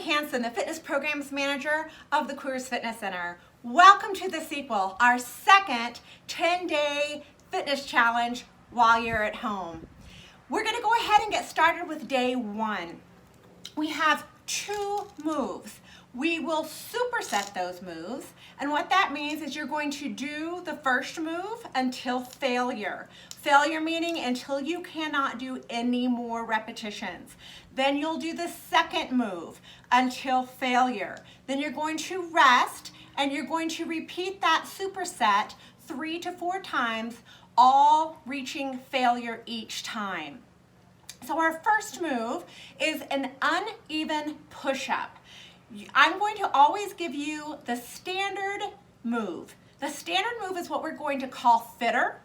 Hansen, the Fitness Programs Manager of the Coors Fitness Center. Welcome to the sequel, our second 10-day fitness challenge while you're at home. We're going to go ahead and get started with day one. We have 2 moves. We will superset those moves, and what that means is you're going to do the first move until failure. Failure meaning until you cannot do any more repetitions. Then you'll do the second move until failure. Then you're going to rest and you're going to repeat that superset 3 to 4 times, all reaching failure each time. So our first move is an uneven push-up. I'm going to always give you the standard move. The standard move is what we're going to call fitter.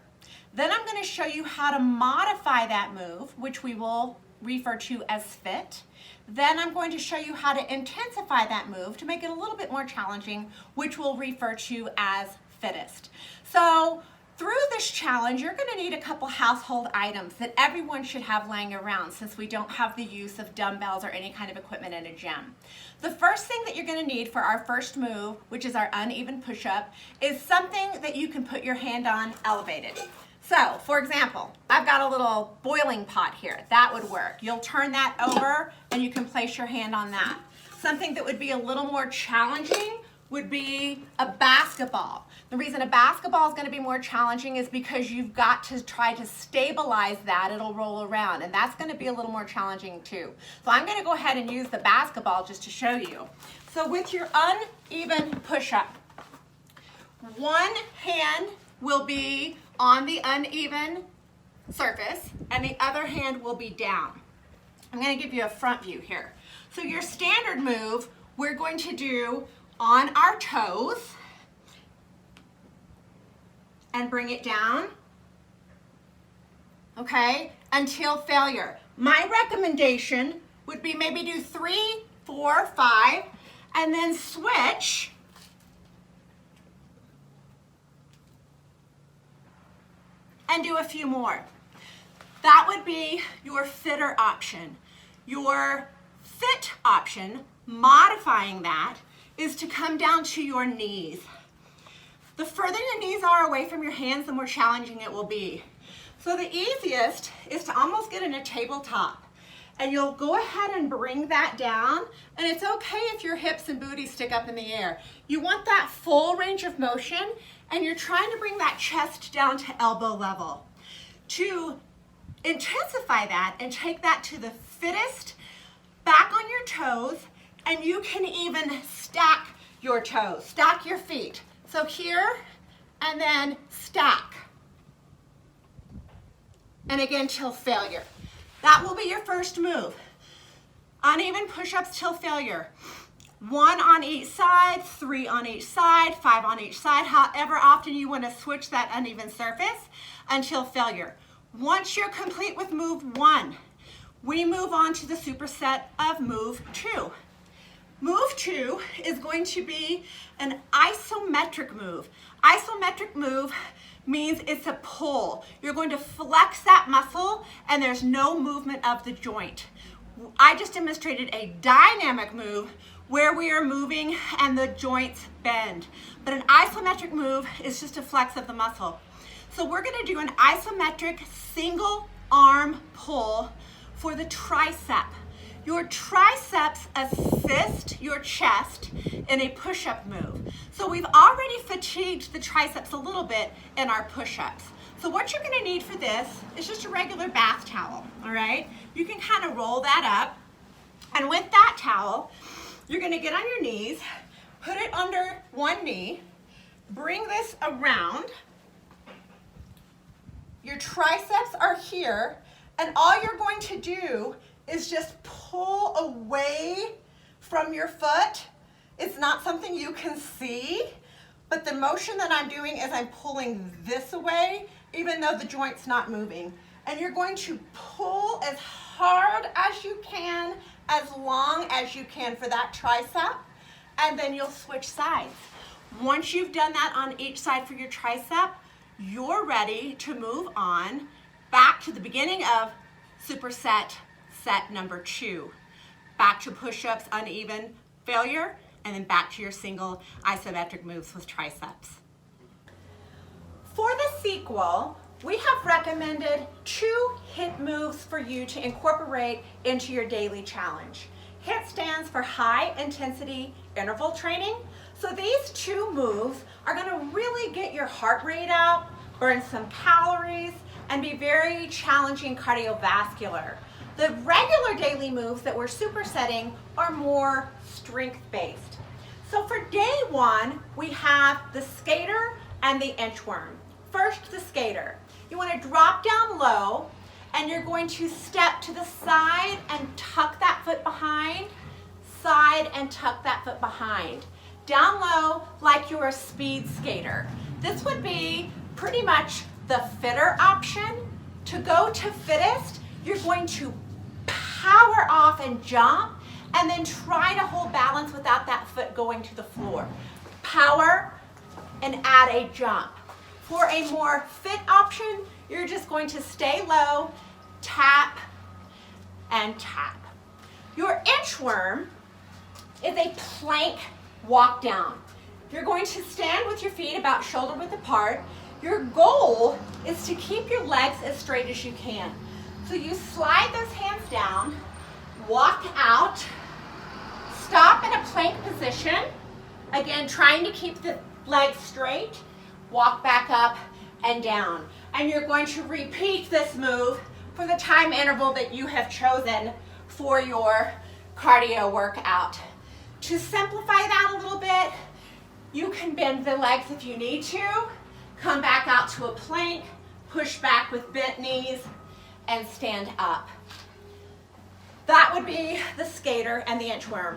Then I'm going to show you how to modify that move, which we will refer to as fit. Then I'm going to show you how to intensify that move to make it a little bit more challenging, which we'll refer to as fittest. So through this challenge, you're going to need a couple household items that everyone should have laying around since we don't have the use of dumbbells or any kind of equipment in a gym. The first thing that you're going to need for our first move, which is our uneven push-up, is something that you can put your hand on elevated. So, for example, I've got a little boiling pot here. That would work. You'll turn that over and you can place your hand on that. Something that would be a little more challenging would be a basketball. The reason a basketball is going to be more challenging is because you've got to try to stabilize that. It'll roll around, and that's going to be a little more challenging too. So I'm going to go ahead and use the basketball just to show you. So with your uneven push-up, one hand will be on the uneven surface and the other hand will be down. I'm going to give you a front view here. So your standard move, we're going to do on our toes and bring it down, okay, until failure. My recommendation would be maybe do 3, 4, 5, and then switch and do a few more. That would be your fitter option. Your fit option, modifying that, is to come down to your knees. The further your knees are away from your hands, the more challenging it will be. So the easiest is to almost get in a tabletop. And you'll go ahead and bring that down, and it's okay if your hips and booty stick up in the air. You want that full range of motion, and you're trying to bring that chest down to elbow level. To intensify that and take that to the fittest, back on your toes, and you can even stack your toes, stack your feet. So here, and then stack. And again, till failure. That will be your first move. Uneven push-ups till failure. 1 on each side, 3 on each side, 5 on each side, however often you want to switch that uneven surface until failure. Once you're complete with move 1, we move on to the superset of move 2. Move 2 is going to be an isometric move. Isometric move means it's a pull. You're going to flex that muscle and there's no movement of the joint. I just demonstrated a dynamic move where we are moving and the joints bend. But an isometric move is just a flex of the muscle. So we're going to do an isometric single arm pull for the tricep. Your triceps assist your chest in a push-up move. So we've already fatigued the triceps a little bit in our push-ups. So what you're gonna need for this is just a regular bath towel, all right? You can kind of roll that up, and with that towel, you're gonna get on your knees, put it under one knee, bring this around. Your triceps are here, and all you're going to do is just pull away from your foot. It's not something you can see, but the motion that I'm doing is I'm pulling this away, even though the joint's not moving. And you're going to pull as hard as you can, as long as you can for that tricep, and then you'll switch sides. Once you've done that on each side for your tricep, you're ready to move on back to the beginning of superset set number 2. back to push-ups, uneven failure, and then back to your single isometric moves with triceps. For the sequel, we have recommended 2 HIIT moves for you to incorporate into your daily challenge. HIIT stands for high intensity interval training. So these 2 moves are going to really get your heart rate up, burn some calories, and be very challenging cardiovascular. The regular daily moves that we're supersetting are more strength-based. So for day 1, we have the skater and the inchworm. First, the skater. You want to drop down low, and you're going to step to the side and tuck that foot behind, side and tuck that foot behind. Down low like you're a speed skater. This would be pretty much the fitter option. To go to fittest, you're going to power off and jump, and then try to hold balance without that foot going to the floor. Power and add a jump. For a more fit option, you're just going to stay low, tap, and tap. Your inchworm is a plank walk down. You're going to stand with your feet about shoulder width apart. Your goal is to keep your legs as straight as you can. So you slide those hands down, walk out, stop in a plank position. Again, trying to keep the legs straight, walk back up and down. And you're going to repeat this move for the time interval that you have chosen for your cardio workout. To simplify that a little bit, you can bend the legs if you need to, come back out to a plank, push back with bent knees, and stand up. That would be the skater and the inchworm.